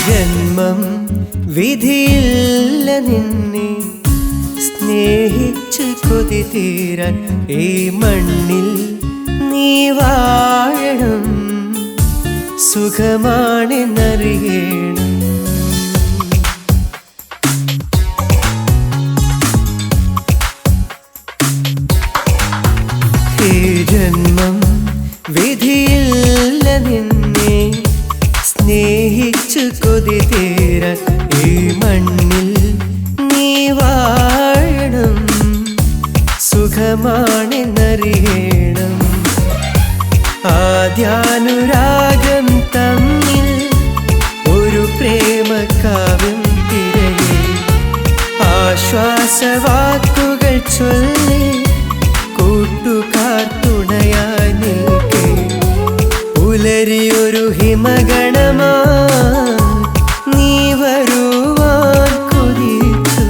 ജന്മം വിധിയില്ല നിന്നെ സ്നേഹിച്ചു കൊതി തീരാൻ ഈ മണ്ണിൽ നീ വാഴണം സുഖമാണെന്നറിയണം. ഈ ജന്മം വിധിയില്ല നിന്നെ സ്നേഹിച്ചു കൊതി തീരാൻ ഈ മണ്ണിൽ നീ വാഴണം സുഖമാണെന്നറിയണം. ആദ്യാനുരാഗം തമ്മിൽ ഒരു പ്രേമകാവ്യം തിരയെ ആശ്വാസവാക്കുകൾ ചൊല്ലി കൂട്ടുകാർ തുണയായി നിൽക്കേ പുലരിയൊരു ഹിമഗണമാ നീ വരുവാൻ കൊതിച്ചു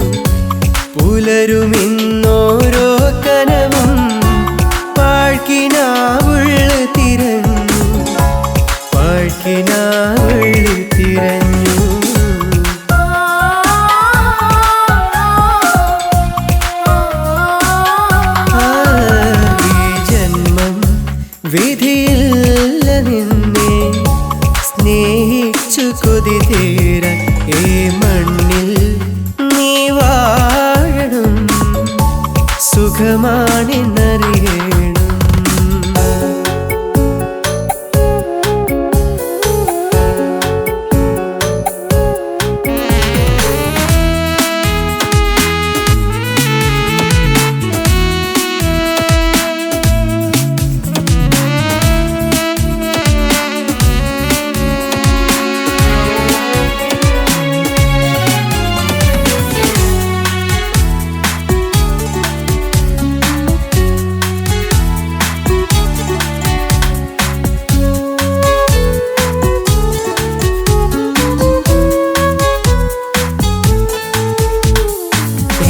പുലരുമിന്നോരോ കനവും പാഴ്ക്കിനാവുള്ള തിരഞ്ഞു പാഴ്ക്കിനാവുള്ള തിരഞ്ഞു. ഈ ജന്മം വിധിയില്ല നിന്നെ സ്നേഹിച്ചു കൊതി തീരാൻ ഈ മണ്ണിൽ നീ വാഴണം സുഖമാണെന്നറിയണം.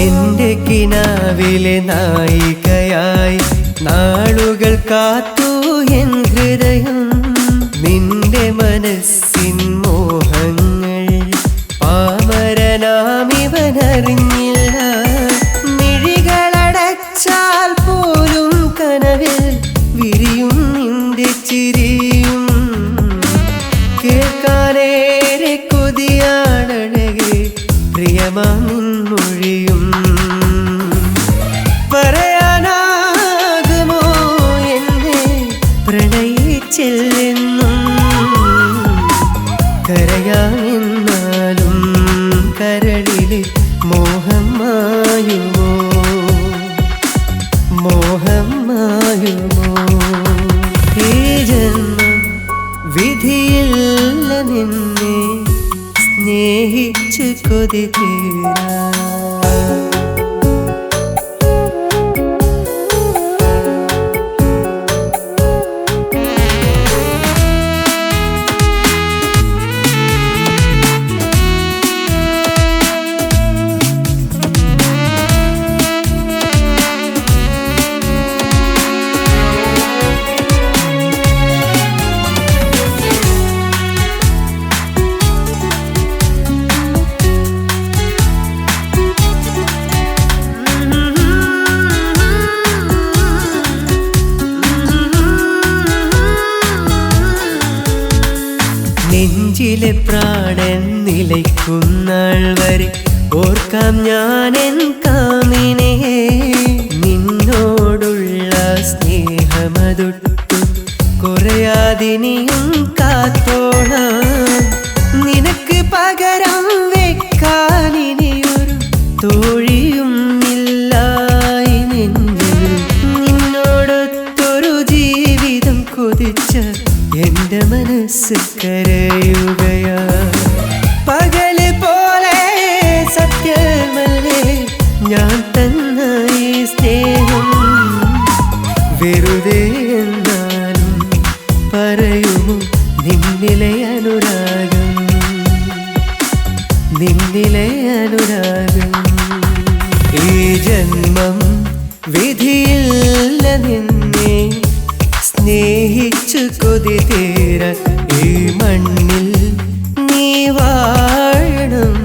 എന്റെ കിനാവിലെ നായികയായി നാളുകൾ കാത്തു എൻ ഹൃദയം. നിന്റെ മനസ്സിൻ മോഹങ്ങൾ പാമരനാമിവനറിഞ്ഞില്ല. മിഴികളടച്ചാൽ പോലും കനവിൽ വിരിയും നിന്റെ ചിരിയും കേൾക്കാനേറെ കൊതിയാണഴകെ പ്രിയമാം നിൻമൊഴിയും. പറയാനാകുമോ എന്നെ പ്രണയിച്ചില്ലെന്നും കരയാമെന്നാലും കരളിലെ മോഹം മായുമോ മോഹം മായുമോ. ഈ ജന്മം വിധിയില്ല നിന്നെ സ്നേഹിച്ചു കൊതി തീരാൻ. നെഞ്ചിലെ പ്രാണൻ നിലയ്ക്കുന്നാൾ വരെ ഓർക്കാം ഞാനെൻ കാമിനെ. നിന്നോടുള്ള സ്നേഹമതൊട്ടും കുറയാതിനിയും കാത്തോളാം. നിനക്ക് പകരം വെക്കാനിനിയൊരു തോഴിയും ഇല്ലായി നെഞ്ചിൽ. നിന്നോടൊത്തൊരു ജീവിതം കൊതിച്ച എന്റെ മനസ്സ് കരയുകയാ. പകല് പോലെ സത്യമല്ലേ ഞാൻ തന്ന ഈ വെറുതെ എന്നാലും പറയുമോ നിന്നിലെ അനുരാഗം, നിന്നിലെ അനുരാഗം. ഈ ജന്മം വിധിയില്ല നിന്നെ സ്നേഹിച്ചു കൊതി തീര, ഈ മണ്ണിൽ നീ വാഴണം,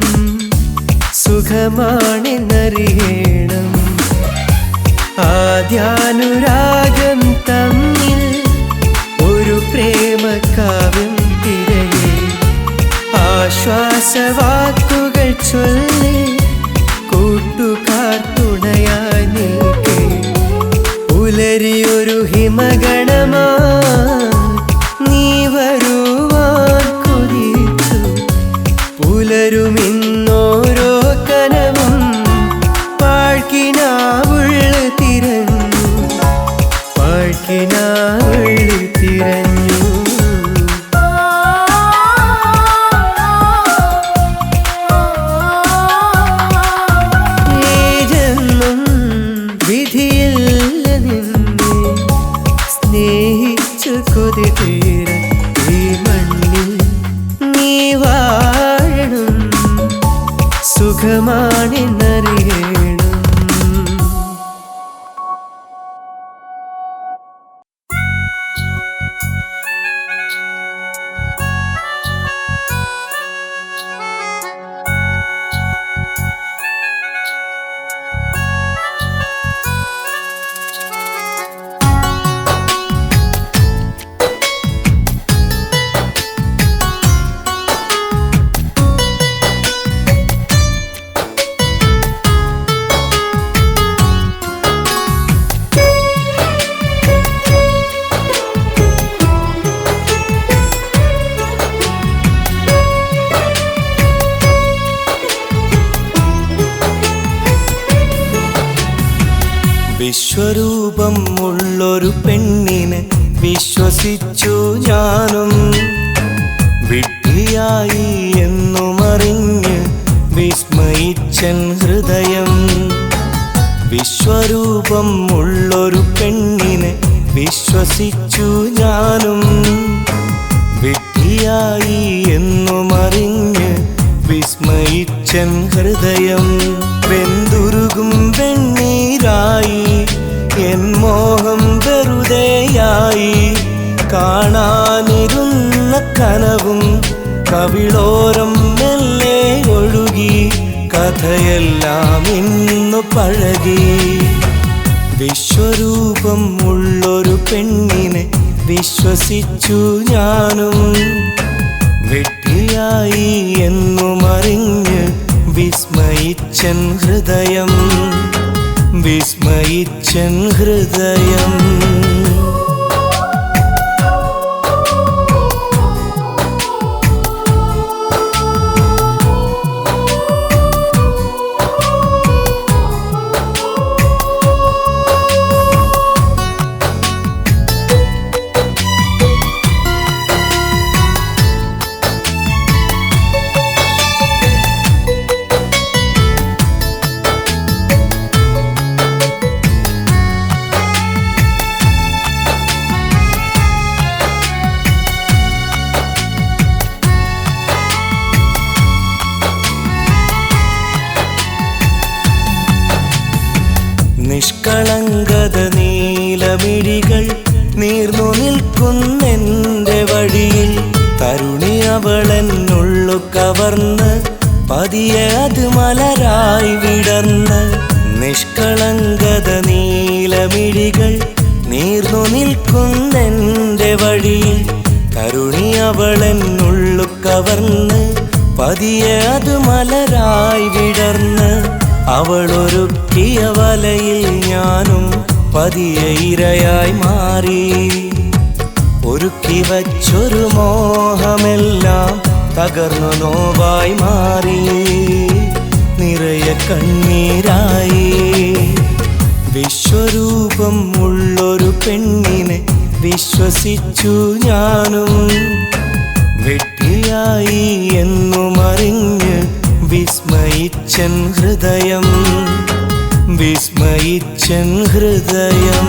സുഖമാണെന്നറിയണം. ആദ്യാനുരാഗം തമ്മിൽ ഒരു പ്രേമകാവ്യം തിരയെ, ആശ്വാസവാക്കുകൾ ചൊല്ലി കൂട്ടുകാർ തുണയായി നിൽക്കേ. പുലരിയൊരു ഹിമഗണമാ നീ വരുവാൻ കൊതിച്ചു, പുലരുമിന്നോരോ കനവും പാഴ്ക്കിനാവുള്ള തിരഞ്ഞു, പാഴ്ക്കിനാവുള്ള തിരഞ്ഞു. സ്നേഹിച്ചു കൊതി തീര, ഈ മണ്ണിൽ നീ വാഴണം, സുഖമാണെന്നറിയണം. വിശ്വരൂപം ഉള്ളൊരു പെണ്ണിനെ വിശ്വസിച്ചു ഞാനും, വിഡ്ഢിയായി എന്നുമറിഞ്ഞ് വിസ്മയിച്ചൻ ഹൃദയം. വിശ്വരൂപം ഉള്ളൊരു പെണ്ണിനെ വിശ്വസിച്ചു ഞാനും, വിഡ്ഢിയായി എന്നുമറിഞ്ഞ് വിസ്മയിച്ചൻ ഹൃദയം. വെന്തുരുകും വെണ്ണീരായി എൻ മോഹം വെറുതെയായി, കാണാനിരുന്ന കനവും കവിളോരം മെല്ലെ ഒഴുകി, കഥയെല്ലാം ഇന്നു പഴകി. വിശ്വരൂപം ഉള്ളൊരു പെണ്ണിനെ വിശ്വസിച്ചു ഞാനും, വിഡ്ഢിയായി എന്നുമറിഞ്ഞ് വിസ്മയിച്ചൻ ഹൃദയം, വിസ്മയിച്ചൻ ഹൃദയം. നിഷ്കളങ്കത നീലമിഴികൾ നീർന്നു നിൽക്കുന്നെൻ്റെ വഴിയിൽ, തരുണി അവളെന്നുള്ളു കവർന്ന് പതിയെ അത് മലരായി വിടർന്ന്. നിഷ്കളങ്കത നീലമിഴികൾ നീർന്നു നിൽക്കുന്നെൻ്റെ വഴിയിൽ, തരുണി അവളെന്നുള്ളു കവർന്ന് പതിയെ അത് മലരായി വിടർന്ന്. അവളൊരുക്കിയ വലയിൽ ഞാനും പതിയെ ഇരയായി മാറി, ഒരുക്കി വച്ചൊരു മോഹമെല്ലാം തകർന്നു നോവായി മാറി, നിറയെ കണ്ണീരായി. വിശ്വരൂപം ഉള്ളൊരു പെണ്ണിനെ വിശ്വസിച്ചു ഞാനും, വിഡ്ഢിയായി എന്നുമറിഞ്ഞ് വിസ്മയിച്ചൻ ഹൃദയം, വിസ്മയിച്ചൻ ഹൃദയം.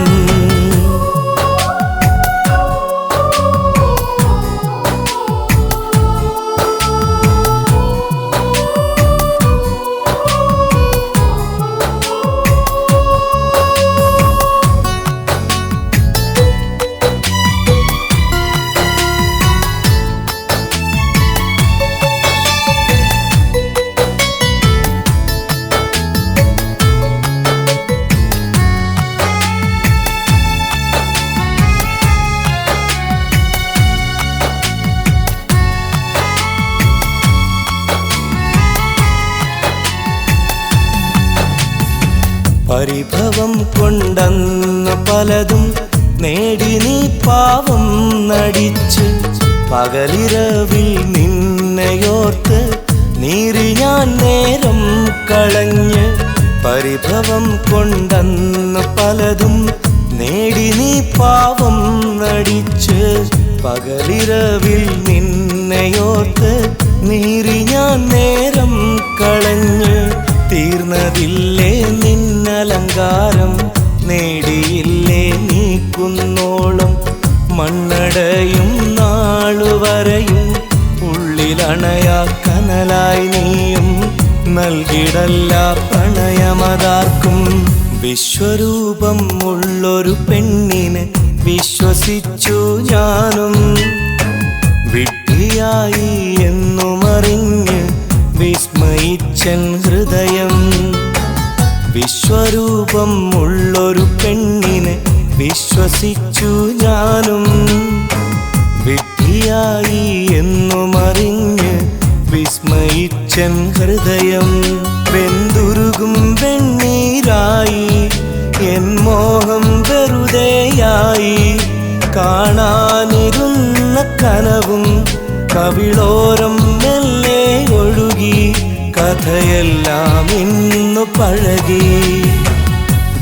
പരിഭവം കൊണ്ടന്ന് പലതും നേടി നീ പാവം നടിച്ച് പകലിരവിൽ നിന്നെയോർത്ത് നീറി ഞാൻ നേരം കളഞ്ഞ് പരിഭവം കൊണ്ടന്ന് പലതും നേടി നീ പാവം നടിച്ച് പകലിരവിൽ നിന്നെയോർത്ത് നീറി ഞാൻ നേരം കളഞ്ഞ് തീർന്നതില്ലേ നിന്നലങ്കാരം നേടിയില്ലേ നീ കുന്നോളം മണ്ണടയും നാളുവരെയും ഉള്ളിലണയാ കനലായി നീയും നൽകിടല്ല പ്രണയമതാർക്കും വിശ്വരൂപം ഉള്ളൊരു പെണ്ണിനെ വിശ്വസിച്ചു ഞാനും വിഡ്ഢിയായി എന്നുമറിഞ്ഞ് വിസ്മയിച്ചൻ ഹൃദയം വിശ്വരൂപം ഉള്ളൊരു പെണ്ണിനെ വിശ്വസിച്ചു ഞാനും വിഡ്ഢിയായി എന്നുമറിഞ്ഞ് വിസ്മയിച്ചൻ ഹൃദയം വെന്തുരുകും വെണ്ണീരായി എൻ മോഹം വെറുതെയായി കാണാനിരുന്ന കനവും കവിളോരം മെല്ലെ ഒഴുകി കഥയെല്ലാം ഇന്നു പഴകി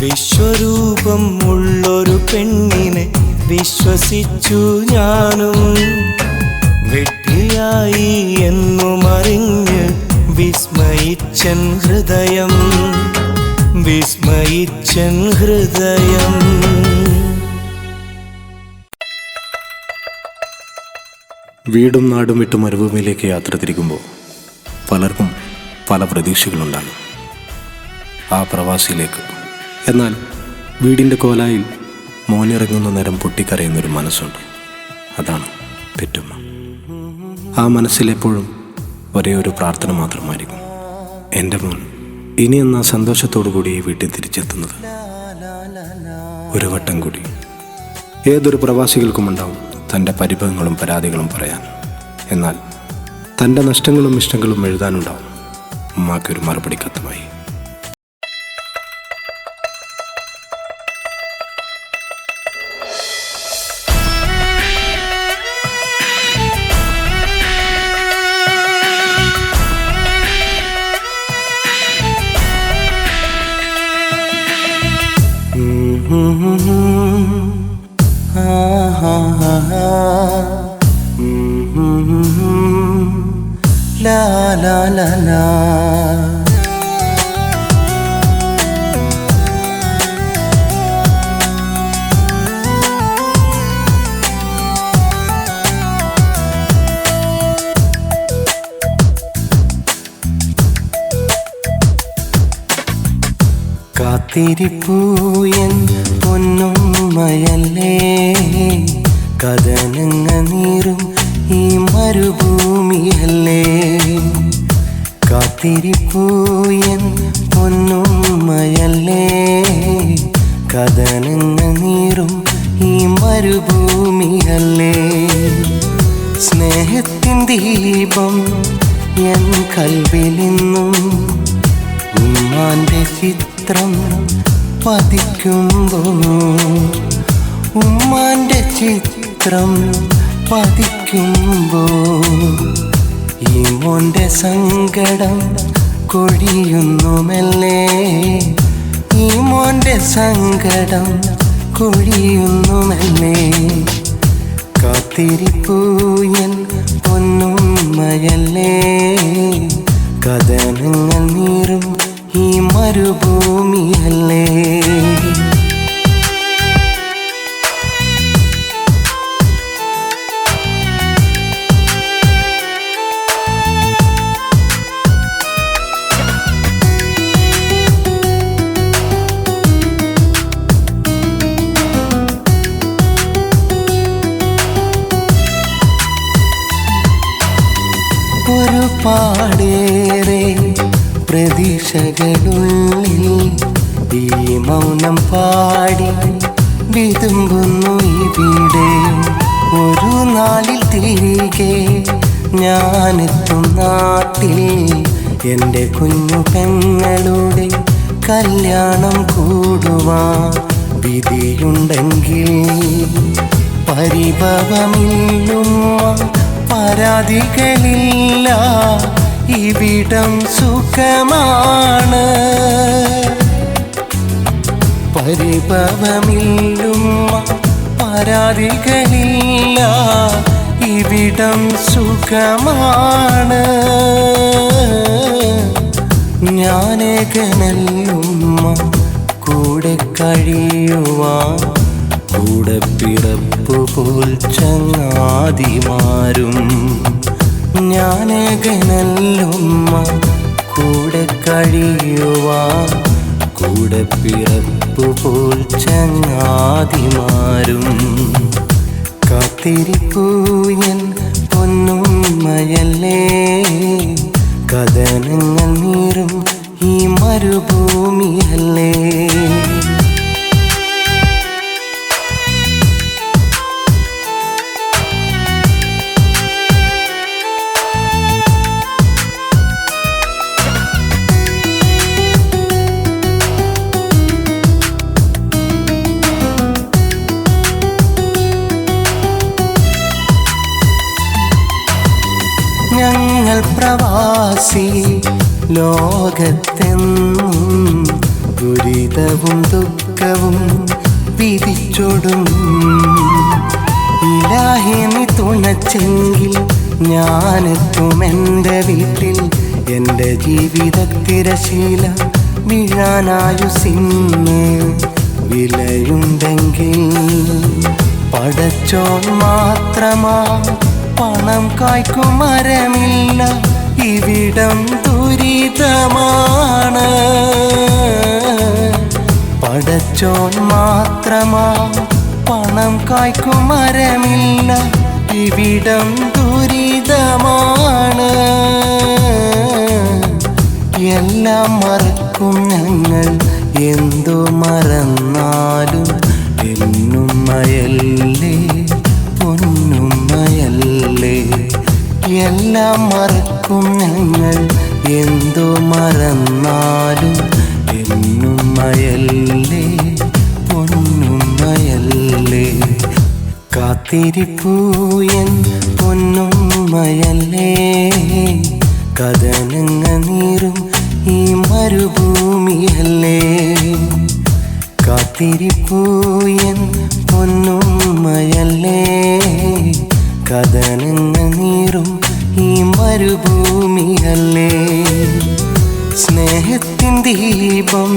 വിശ്വരൂപം ഉള്ളൊരു പെണ്ണിനെ വിശ്വസിച്ചു ഞാനും വിഡ്ഢിയായി എന്നുമറിഞ്ഞ് വിസ്മയിച്ചൻ ഹൃദയം വിസ്മയിച്ചൻ ഹൃദയം. വീടും നാടും വിട്ട് മരുഭൂമിയിലേക്ക് യാത്ര തിരിക്കുമ്പോൾ പലർക്കും പല പ്രതീക്ഷകളുണ്ടാകും ആ പ്രവാസിയിലേക്ക്. എന്നാൽ വീടിൻ്റെ കോലായിൽ മോനിറങ്ങുന്ന നേരം പൊട്ടിക്കരയുന്നൊരു മനസ്സുണ്ട്. അതാണ് പെറ്റുമ്മ. ആ മനസ്സിലെപ്പോഴും ഒരേ ഒരു പ്രാർത്ഥന മാത്രമായിരിക്കും, എൻ്റെ മോൻ ഇനിയെന്നാ സന്തോഷത്തോടു കൂടി ഈ വീട്ടിൽ തിരിച്ചെത്തുന്നത്. ഒരു വട്ടം കൂടി ഏതൊരു പ്രവാസികൾക്കുമുണ്ടാവും തൻ്റെ പരിഭവങ്ങളും പരാതികളും പറയാൻ. എന്നാൽ തൻ്റെ നഷ്ടങ്ങളും ഇഷ്ടങ്ങളും എഴുതാനുണ്ടാവും ഉമ്മാക്കൊരു മറുപടി കത്തുമായി. La la la la. കാത്തിരിപ്പൂയൻ പൊന്നുമ്മയല്ലേ കഥനങ്ങ നീറും ഈ മരുഭൂമിയല്ലേ. കാത്തിരിപ്പൂയൻ പൊന്നുമ്മയല്ലേ കഥനങ്ങ നീറും ഈ മരുഭൂമിയല്ലേ. സ്നേഹത്തിൻ ദീപം എൻ കൽവിലിന്നും ഉമ്മാൻ്റെ ചിത്രം പതിക്കുമ്പോൾ ഉമ്മാൻ്റെ ചിത്രം പതിക്കുമ്പോൾ ഈ മോൻ്റെ സങ്കടം കൊഴിയുന്നുമല്ലേ. ഈ മോൻ്റെ സങ്കടം കൊഴിയുന്നുമല്ലേ. കാത്തിരിപ്പൂയൻ പൊന്നുമ്മയല്ലേ കഥനങ്ങൾ നീറും ഈ മരുഭൂമിയല്ലേ. ഒരുപാടേറെ പ്രതീക്ഷകളുള്ളിൽ ഈ മൗനം പാടി വിതുമ്പുന്നു ഇവിടെ. ഒരു നാളിൽ തിരികെ ഞാനെത്തും നാട്ടിൽ എൻ്റെ കുഞ്ഞു പെങ്ങളുടെ കല്യാണം കൂടുവാൻ വിധിയുണ്ടെങ്കിൽ പരിഭവമില്ലുമ്മ പരാതികളില്ല, ഇവിടം സുഖമാണ്. പരിഭവമില്ലുമ്മ പരാതികളില്ല, ഇവിടം സുഖമാണ്. ഞാനേകനല്ലുമ്മ കൂടെ കഴിയുവാൻ കൂടെ പിറപ്പുപോൽ ചങ്ങാതിമാരും. ഞാനേകനല്ലുമ്മ കൂടെ കഴിയുവാൻ കൂടെ പിറപ്പുപോൽ ചങ്ങാതിമാരും. കാത്തിരിപ്പൂ എൻ പൊന്നുമ്മയല്ലേ, കഥനങ്ങൾ നീറും ഈ മരുഭൂമിയല്ലേ. ഞങ്ങൾ പ്രവാസി ലോകത്തെന്നും ദുരിതവും ദുഃഖവും വിധിച്ചൊടും. ഇലാഹി നീ തുണച്ചെങ്കിൽ ഞാനെത്തും എൻ്റെ വീട്ടിൽ. എൻ്റെ ജീവിതത്തിരശീല വീഴാനായുസിന് വിലയുണ്ടെങ്കിൽ പടച്ചോൻ മാത്രമാ പണം കായ്ക്കും മരമില്ല, ഇവിടം ദുരിതമാണ്. പടച്ചോൻ മാത്രമാ പണം കായ്ക്കും മരമില്ല, ഇവിടം ദുരിതമാണ്. എല്ലാം മറക്കും ഞങ്ങൾ, എന്തു മറന്നാലും എന്നുമ്മയല്ലേ പൊന്നുമ്മയല്ലേ. എല്ലാം മറക്കും ഞങ്ങൾ, എന്തു മറന്നാലും എന്നുമ്മയല്ലേ പൊന്നുമ്മയല്ലേ. കാത്തിരിപ്പൂ എൻ പൊന്നുമ്മയല്ലേ, കഥനങ്ങൾ നീറും ഈ മരുഭൂമിയല്ലേ. കാത്തിരിപ്പൂ എൻ പൊന്നുമ്മയല്ലേ, കഥനങ്ങൾ നീറും ഈ മരുഭൂമിയല്ലേ. സ്നേഹത്തിൻ ദീപം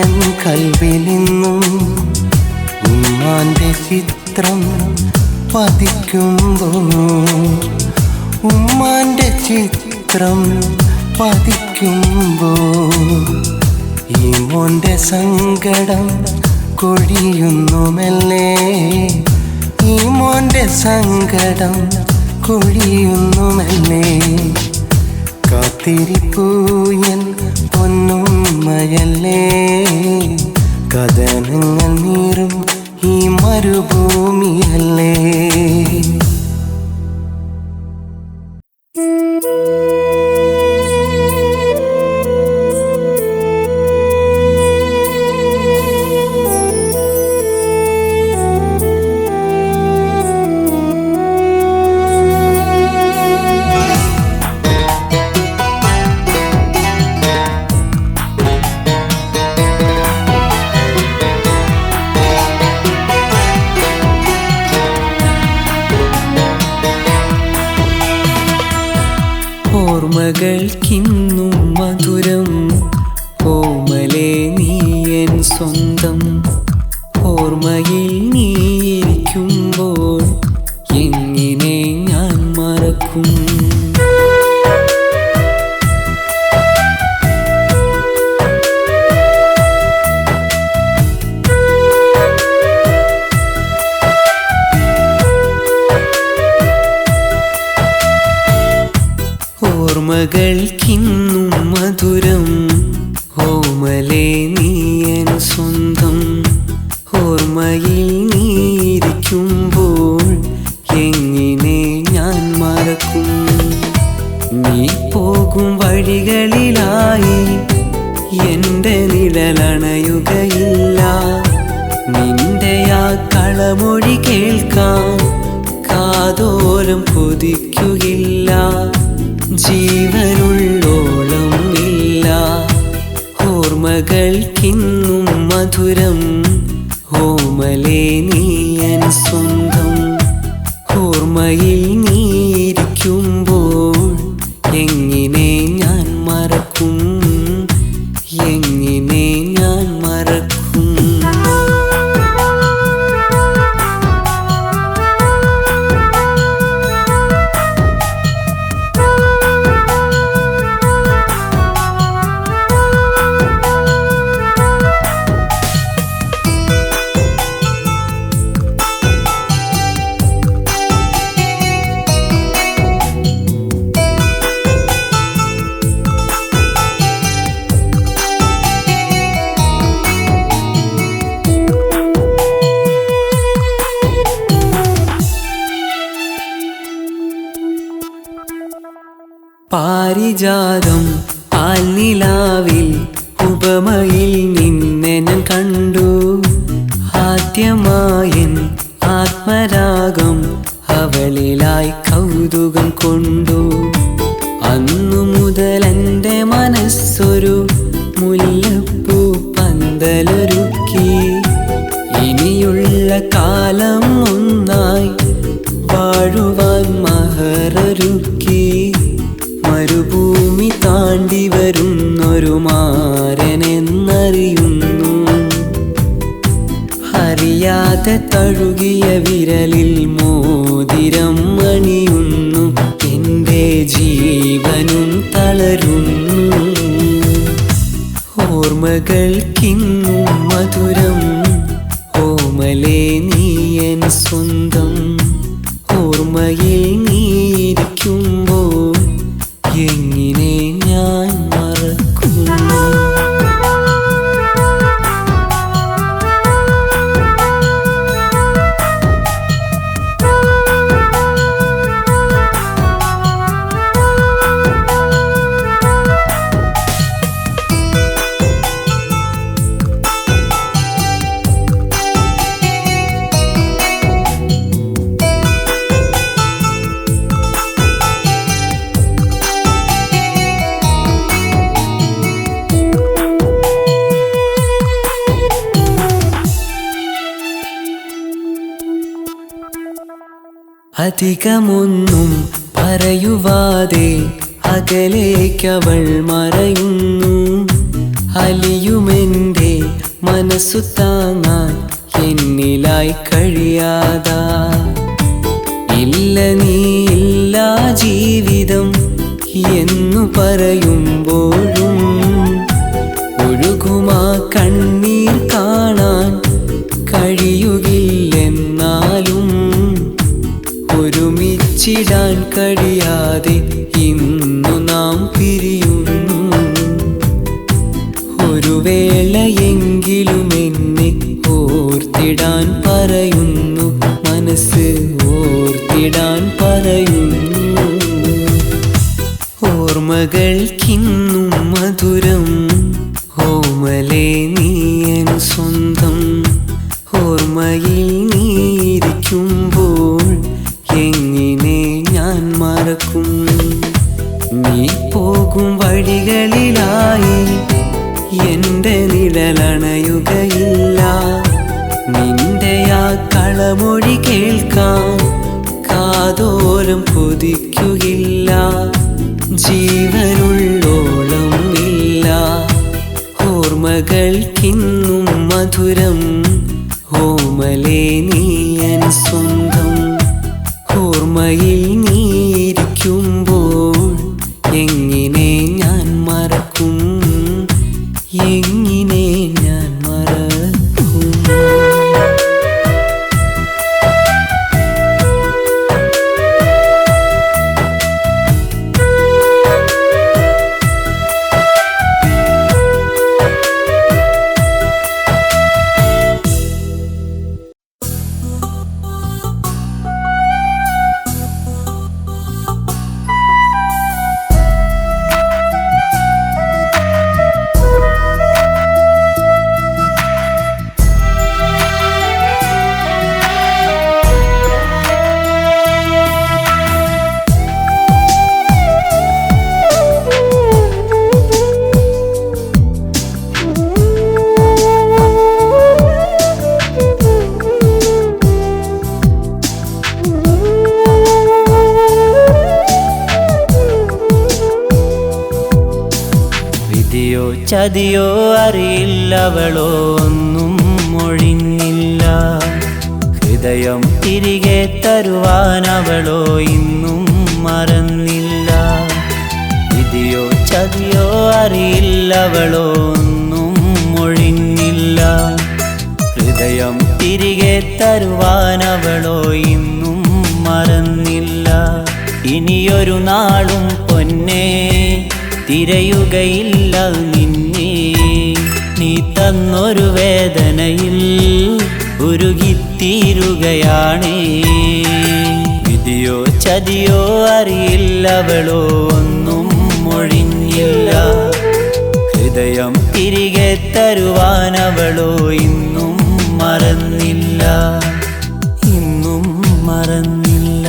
എൻ കൽവിലിന്നും ഉമ്മാൻ്റെ ചിത്രം പതിക്കുമ്പോൾ, ഉമ്മാൻ്റെ ചിത്രം പതിക്കുമ്പോൾ ഈ മോൻ്റെ സങ്കടം കൊഴിയുന്നുമല്ലേ. ഈ മോൻ്റെ സങ്കടം കൊഴിയുന്നുമല്ലേ. കാത്തിരിപ്പൂ എൻ പൊന്നുമ്മയല്ലേ, കഥനങ്ങൾ നീറും ഈ മരുഭൂമിയല്ലേ. ഓർമ്മകൾക്കിന്നും മധുരം ഓമലേ നീയൻ സ്വന്തം. ഓർമ്മയിൽ നീയിരിക്കുമ്പോൾ എങ്ങനെ ഞാൻ മറക്കും. ഓർമ്മകൾക്കിന്നും മധുരം ഓമലേ നീയൻ സ്വന്തം. ഓർമ്മയിൽ നീയിരിക്കുമ്പോൾ എങ്ങനെ ഞാൻ മറക്കും. നീ പോകും വഴികളിലായി എൻ്റെ നിഴലണയുകയില്ല. നിന്റെ ആ കളമൊഴി കേൾക്കാൻ കാതോരം കൊതിക്കുകയില്ല. ജീവനുള്ളോളം ഇല്ല ഓർമ്മകൾക്കിന്നും മധുരം. ഓമലേ നീ എൻ സ്വന്തം. ഓർമ്മയിൽ നീയിരിക്കുമ്പോൾ എങ്ങനെ ഞാൻ മറക്കും, എങ്ങനെ ഞാൻ മറക്കും. പാരിജാതം പാൽനിലാവിൽ ഉപമയിൽ നിന്നെ ഞാൻ കണ്ടു. ആദ്യമായൻ ആത്മരാഗം അവളിലായി കൗതുകം കൊണ്ടു. അന്നു മുതൽ എൻ്റെ മനസ്സൊരു മുല്ലപ്പൂ പന്തലൊരുക്കി. ഇനിയുള്ള കാലം ഒന്നായി വാഴുവാൻ മഹറൊരുക്കി. മരുഭൂമി താണ്ടി വരുന്നൊരു മാരനെന്നറിയുന്നു. അറിയാതെ തഴുകിയ വിരലിൽ മോതിരം അണിയുന്നു. എൻ്റെ ജീവനും തളരുന്നു. ഓർമ്മകൾക്കിന്നും മധുരം. ഓമലേ നീ എൻ സ്വന്തം. ഓർമ്മയിൽ നീയിരിക്കുമ്പോൾ എങ്ങനെ ഞാൻ മറക്കും. അധികമൊന്നും പറയുവാതെ അകലേക്കവൾ മറയുന്നു. അലിയുമെൻ്റെ മനസ്സു താങ്ങാൻ എന്നിലായി കഴിയാതാ. ഇല്ല നീ ഇല്ല ജീവിതം എന്നു പറയുമ്പോഴും ഒഴുകുമാ കണ്ണീർ കാണാൻ കഴിയുകില്ലെന്നാലും ഒരുമിച്ചിടാൻ കഴിയാതെ ഇന്നു നാം പിരിയുന്നു. ഒരു വേളയെങ്കിലും എന്നെ ഓർത്തിടാൻ പറയുന്നു. മനസ്സ് ഓർത്തിടാൻ പറയുന്നു. ഓർമ്മകൾക്കിന്നും മധുരം. ഓമലേ നീ എൻ സ്വന്തം. ഓർമ്മയിൽ നീയിരിക്കുമ്പോൾ എങ്ങനെ ഞാൻ മറക്കും. നീ പോകും വഴികളിലായി എൻ്റെ നിഴലണയുകയില്ല. നിന്റെ ആ കളമൊഴി കേൾക്കാൻ കാതോരം കൊതിക്കുകയില്ല. ജീവനുള്ളോളം ഇല്ല ഓർമ്മകൾക്കിന്നും മധുരം. ഓമലേ നീ എൻ സ്വന്തം. ഓർമ്മയിൽ നീയിരിക്കുമ്പോൾ എങ്ങനെ ഞാൻ മറക്കും, എങ്ങനെ ഞാൻ മറക്കും. ചതിയോ അറിയില്ലവളോ ഒന്നും മൊഴിഞ്ഞില്ല. ഹൃദയം തിരികെ തരുവാനവളോ ഇന്നും മറന്നില്ല. വിധിയോ ചതിയോ അറിയില്ലവളോ ഒന്നും മൊഴിഞ്ഞില്ല. ഹൃദയം തിരികെ തരുവാനവളോ ഇന്നും മറന്നില്ല. ഇനിയൊരു നാളും പൊന്നേ തിരയുകയില്ല നിന്നെ. നീ തന്നൊരു വേദനയിൽ ഉരുകിത്തീരുകയാണേ. വിധിയോ ചതിയോ അറിയില്ലവളോ ഒന്നും മൊഴിഞ്ഞില്ല. ഹൃദയം തിരികെ തരുവാനവളോ ഇന്നും മറന്നില്ല. ഇന്നും മറന്നില്ല.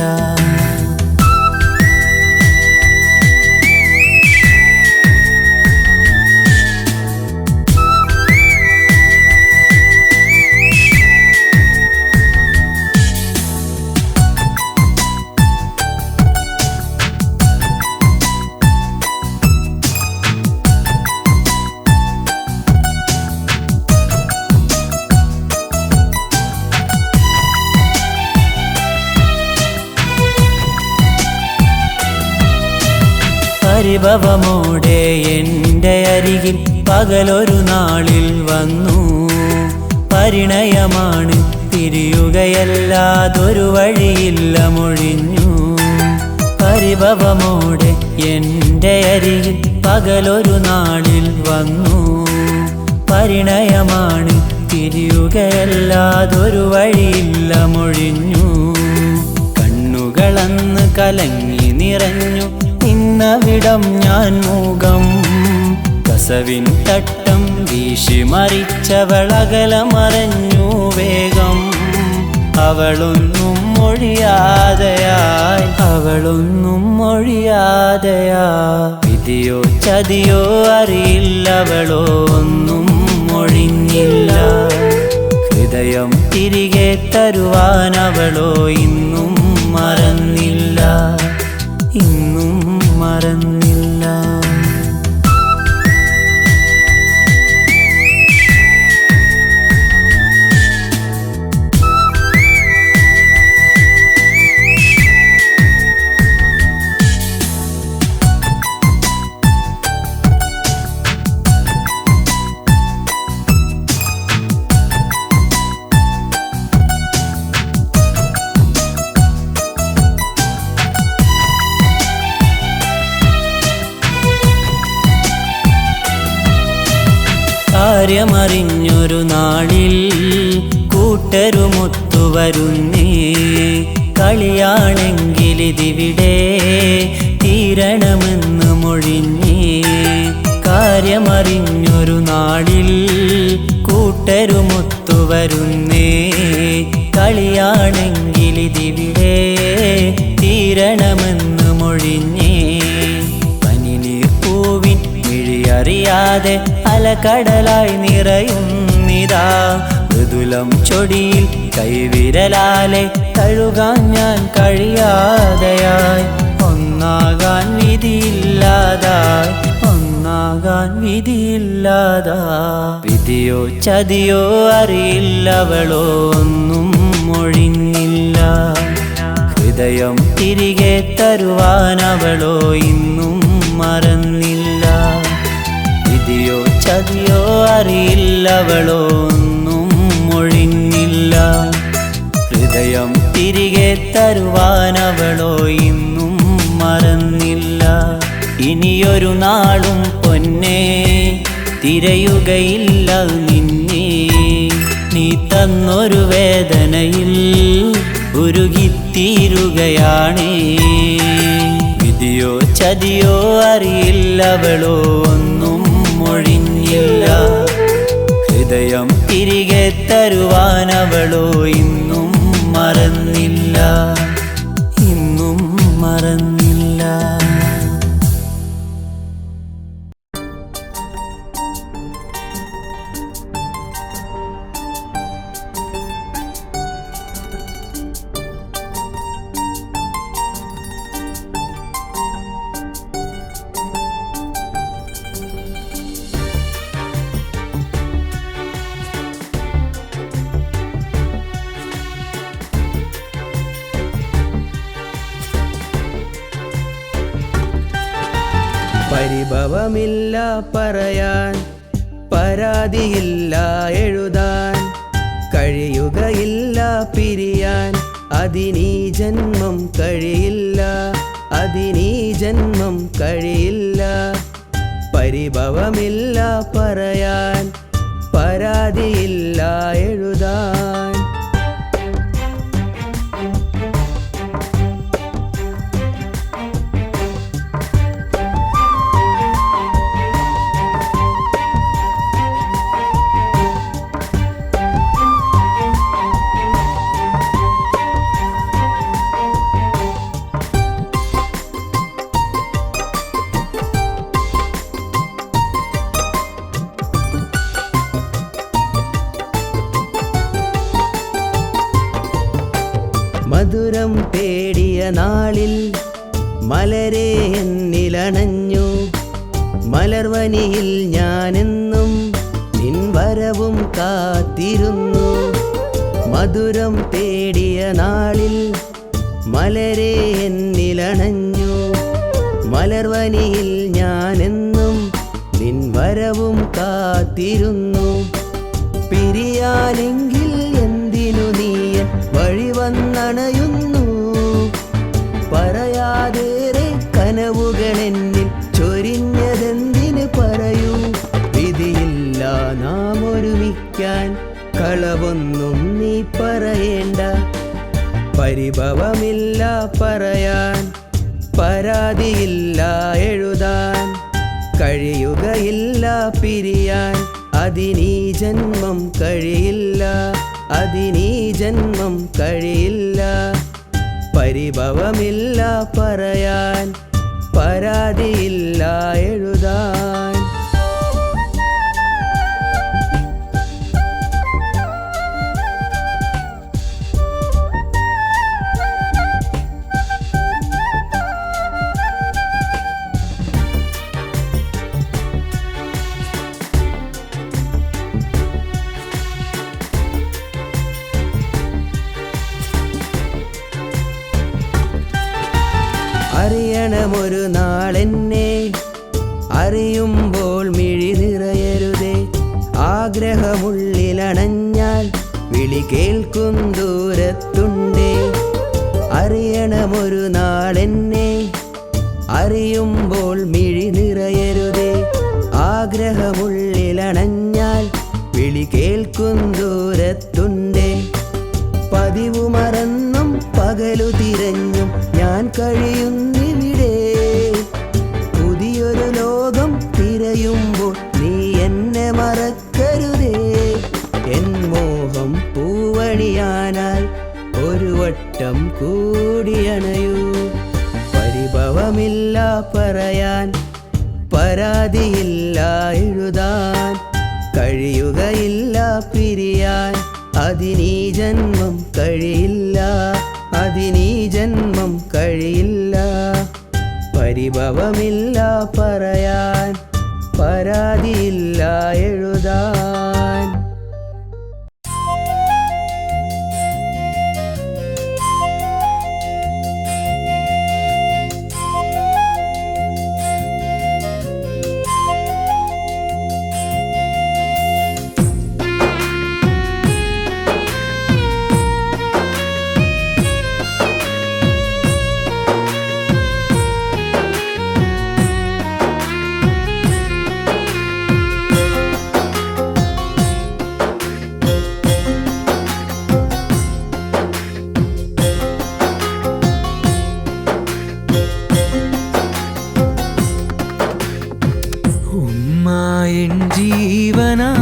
പരിഭവമോടെ എൻ്റെ അരികിൽ പകലൊരു നാളിൽ വന്നു. പരിണയമാണ് പിരിയുകയല്ലാതൊരു വഴിയില്ല മൊഴിഞ്ഞു. പരിഭവമോടെ എൻ്റെ അരികിൽ പകലൊരു നാളിൽ വന്നു. പരിണയമാണ് പിരിയുകയല്ലാതൊരു വഴിയില്ല മൊഴിഞ്ഞു. കണ്ണുകളന്ന് കലങ്ങി നിറഞ്ഞു നിന്നവിടം ഞാൻ മൂകം. കസവിൻ തട്ടം വീശി മറിച്ചവളകല മറഞ്ഞു വേഗം. അവളൊന്നും മൊഴിയാതെയായി, അവളൊന്നും മൊഴിയാതെയായി. വിധിയോ ചതിയോ അറിയില്ലവളോ ഒന്നും മൊഴിഞ്ഞില്ല. ഹൃദയം തിരികെ തരുവാനവളോ ഇന്നും മറന്നില്ല. ഇന്നും മറന്നില്ല. കാര്യമറിഞ്ഞൊരു നാളിൽ കൂട്ടരുമൊത്തു വരുന്നേ. കളിയാണെങ്കിലിതിവിടെ തീരണമെന്ന് മൊഴിഞ്ഞേ. കാര്യമറിഞ്ഞൊരു നാളിൽ കൂട്ടരുമൊത്തു വരുന്നേ. കളിയാണെങ്കിലിതിവിടെ തീരണമെന്ന് മൊഴിഞ്ഞേ. പനിനീർ പൂവിൻ മിഴിയറിയാതെ അലകടലായി നിറയുന്നിതാ. മൃദുലം ചൊടിയിൽ കൈവിരലാലെ കഴുകാൻ ഞാൻ കഴിയാതെയായി. ഒന്നാകാൻ വിധിയില്ലാതായി, ഒന്നാകാൻ വിധിയില്ലാതായി. വിധിയോ ചതിയോ അറിയില്ലവളോ ഒന്നും മൊഴിഞ്ഞില്ല. ഹൃദയം തിരികെ തരുവാനവളോ ഇന്നും മറന്നില്ല. വിധിയോ ചതിയോ അറിയില്ലവളോ ഒന്നും മൊഴിഞ്ഞില്ല. ഹൃദയം തിരികെ തരുവാനവളോ ഇന്നും മറന്നില്ല. ഇനിയൊരു നാളും പൊന്നേ തിരയുകയില്ല നിന്നെ. നീ തന്നൊരു വേദനയിൽ ഉരുകിത്തീരുകയാണേ. വിധിയോ ചതിയോ അറിയില്ലവളോ ഒന്നും മൊഴിഞ്ഞില്ല. ഹൃദയം തിരികെ തരുവാനവളോ ഇന്നും മറന്നില്ല. ഇന്നും മറന്നില്ല. പരിഭവമില്ല പറയാൻ, പരാതിയില്ല എഴുതാൻ, കഴിയുകയില്ല പിരിയാൻ, അതിനീ ജന്മം കഴിയില്ല, അതിനീ ജന്മം കഴിയില്ല. പരിഭവമില്ല പറയാൻ, പരാതിയില്ല എഴുതാൻ. മധുരം തേടിയ നാളിൽ മലരെ എന്നിലണഞ്ഞു, മലർവനിയിൽ ഞാനെന്നും നിൻ വരവും കാത്തിരുന്നു. മധുരം തേടിയ നാളിൽ മലരെ എന്നിലണഞ്ഞു, മലർവനിയിൽ ഞാനെന്നും നിൻ വരവും കാത്തിരുന്നു. പിരിയാനെങ്കിൽ എന്തിനു നീയൻ വഴി വന്നണയുന്നു, പറയാതേറെ കനവുകളെന്നിൽ ചൊരിഞ്ഞതെന്തിന് പറയൂ. വിധിയില്ല നാം ഒരുമിക്കാൻ, കളവൊന്നും നീ പറയേണ്ട. പരിഭവമില്ല പറയാൻ, പരാതിയില്ല എഴുതാൻ, കഴിയുകയില്ല പിരിയാൻ, അതിനീ ജന്മം കഴിയില്ല, അതിനീ ജന്മം കഴിയില്ല. പരിഭവമില്ല പറയാൻ, പരാതിയില്ല എഴുതാൻ. അറിയണമൊരു നാളെന്നെ, അറിയുമ്പോൾ മിഴി നിറയരുതേ. ആഗ്രഹമുള്ളിലണഞ്ഞാൽ വിളി കേൾക്കും ദൂരത്തുണ്ടേ. അറിയണമൊരു നാളെന്നെ, അറിയുമ്പോൾ മിഴി നിറയരുതേ. ആഗ്രഹമുള്ളിലണഞ്ഞാൽ വിളി കേൾക്കും ദൂരത്തുണ്ടേ. പതിവു മറന്നും പകലു തിരഞ്ഞും ഞാൻ കഴിയുന്നിവിടെ. പുതിയൊരു ലോകം തിരയുമ്പോൾ നീ എന്നെ മറക്കരുതേ. എൻ മോഹം പൂവണിയാനായി ഒരു വട്ടം കൂടിയണയൂ. പരിഭവമില്ല പറയാൻ, പരാതിയില്ല എഴുതാൻ, കഴിയുകയില്ല പിരിയാൻ, അതിനീ ജന്മം കഴിയില്ല, അതിനീ ജന്മം കഴിയില്ല. പരിഭവമില്ല പറയാൻ, പരാതിയില്ല എഴുതാൻ. ഉമ്മായിൻ ജീവനാ,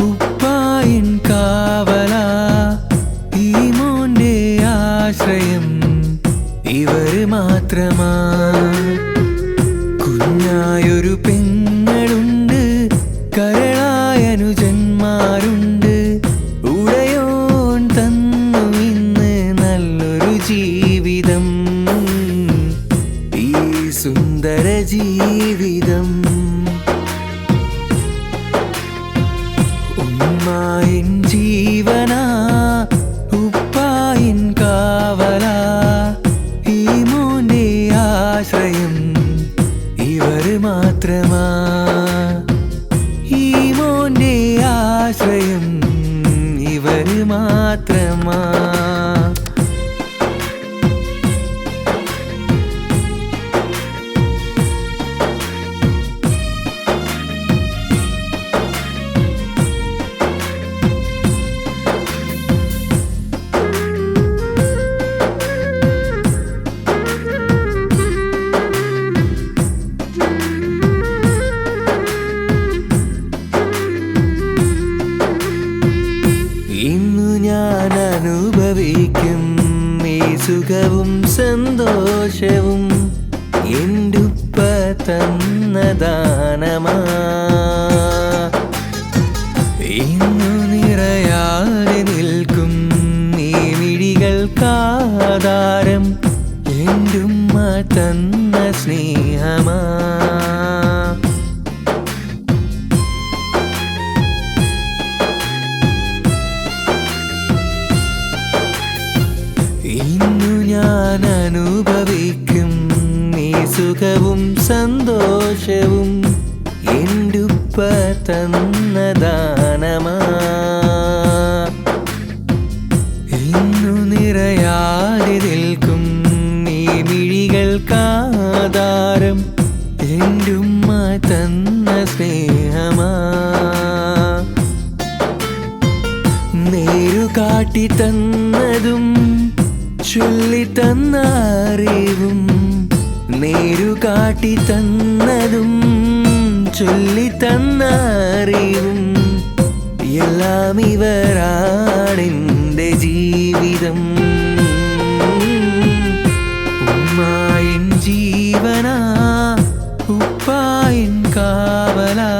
ഉപ്പായിൻ കാവലാ, ഈ മോന്റെ ആശ്രയം ഇവർ മാത്രമാ. കുഞ്ഞായൊരു പെങ്ങളുണ്ട്, കരളായ അനുജന്മാരുണ്ട്. ഉടയോൻ തന്നു ഇന്ന് നല്ലൊരു ജീവിതം, ഈ സുന്ദര ജീവിതം. ഉമ്മായിൻ ജീവനാ, ഉപ്പായിൻ കാവലാ, ഈ മോന്റെ ആശ്രയം ഇവർ തന്ന ദാനമാ. ഇന്നു നിറയാതെ നിൽക്കും ഈ മിഴികൾക്കാധാരം എന്റുമ്മ തന്ന സ്നേഹമാ. ഇന്നു ഞാൻ അനുഭവിക്കും ഈ സുഖവും സന്തോഷവും എന്റുപ്പ തന്ന ദാനമാ. ഇന്നു നിറയാതെ നിൽക്കും ഈ മിഴികൾക്കാധാരം എന്റുമ്മ തന്ന സ്നേഹമാ. നേരു കാട്ടി തന്നതും ചൊല്ലിത്തന്ന അറിവും, നേരു കാട്ടി തന്നതും ചൊല്ലിത്തന്ന അറിവും എല്ലാം ഇവരാണെൻ്റെ ജീവിതം. ഉമ്മായിൻ ജീവനാ, ഉപ്പായിൻ കാവലാ,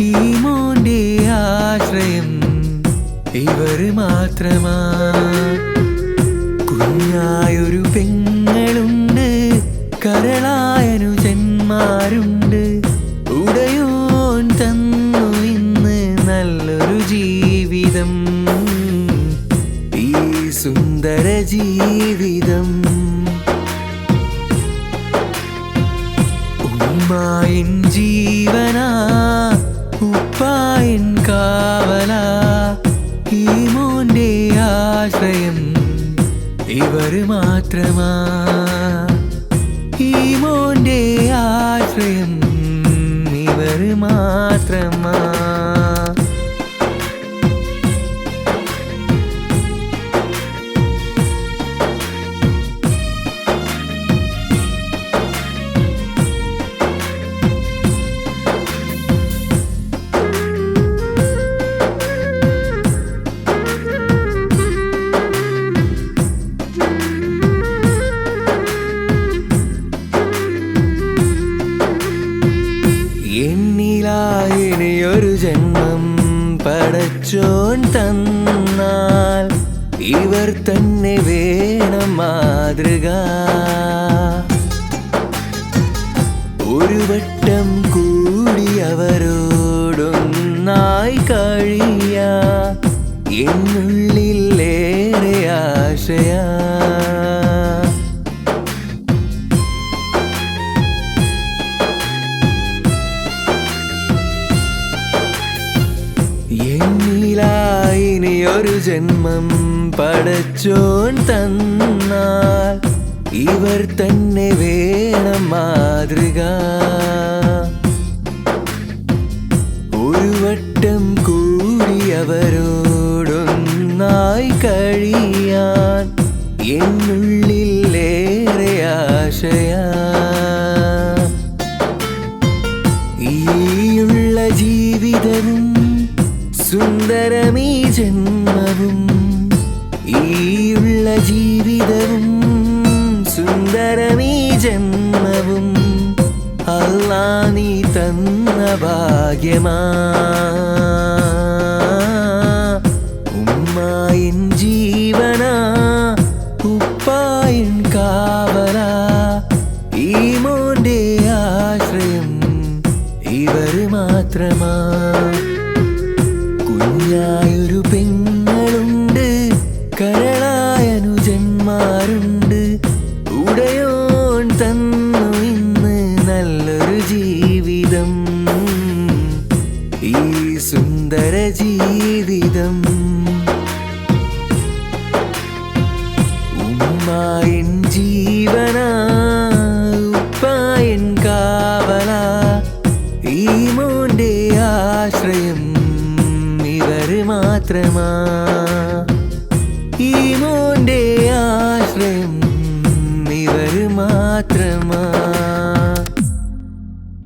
ഈ മോൻ്റെ ആശ്രയം ഇവർ മാത്രമാ. കുഞ്ഞായൊരു പെങ്ങളുണ്ട്, കരളായനുജന്മാരുണ്ട്, ഉടയോൻ തന്നു ഇന്ന് നല്ലൊരു ജീവിതം, ഈ സുന്ദര ജീവിതം. ഉമ്മായിൻ ജീവനാ, ഉപ്പായിൻ കാവലാ, ഈ മോൻ്റെ ആശ്രയം ഇവർ മാത്രമാ. ഈ മോൻ്റെ ആശ്രയം ഇവർ മാത്രമാ. എന്നിലായിനിയൊരു ജന്മം പടച്ചോൻ തന്നാൽ ഇവർ തന്നെ വേണം മാതൃക. ഒരു വട്ടം കൂടി അവരോടൊന്നായി കഴിയാ എന്നുള്ളിലേറെ ആശയാ. എന്നിലായിനിയൊരു ജന്മം പടച്ചോൻ തന്നാൽ ഇവർ തന്നെ വേണം മാതൃക. ഒരു വട്ടം കൂടി അവരോടൊന്നായി കഴിയാൻ എന്നുള്ളിലേറെ ആശയാ. ഈയുള്ള ജീവിതവും സുന്ദരമീ ജന്മവും, ഈയുള്ള ജീവിതവും സുന്ദരമീ ജന്മവും അല്ലാ നീ തന്ന ഭാഗ്യമാ. ഉമ്മായിൻ ജീവനാ, ഉപ്പായിൻ കാവലാ, ഈ മോൻ്റെ ആശ്രയം ഇവർ മാത്രമാ. കുഞ്ഞായൊരു പെങ്ങളുണ്ട്, കരളായനുജന്മാരുണ്ട്, ഉടയോൻ തന്നു ഇന്ന് നല്ലൊരു ജീവിതം, ഈ സുന്ദര ജീവിതം. ഉമ്മായിൻ ജീവനാ, ഉപ്പായിൻ കാവലാ, ഈ മോൻ്റെ ആശ്രയം ഇവർ മാത്രമാ.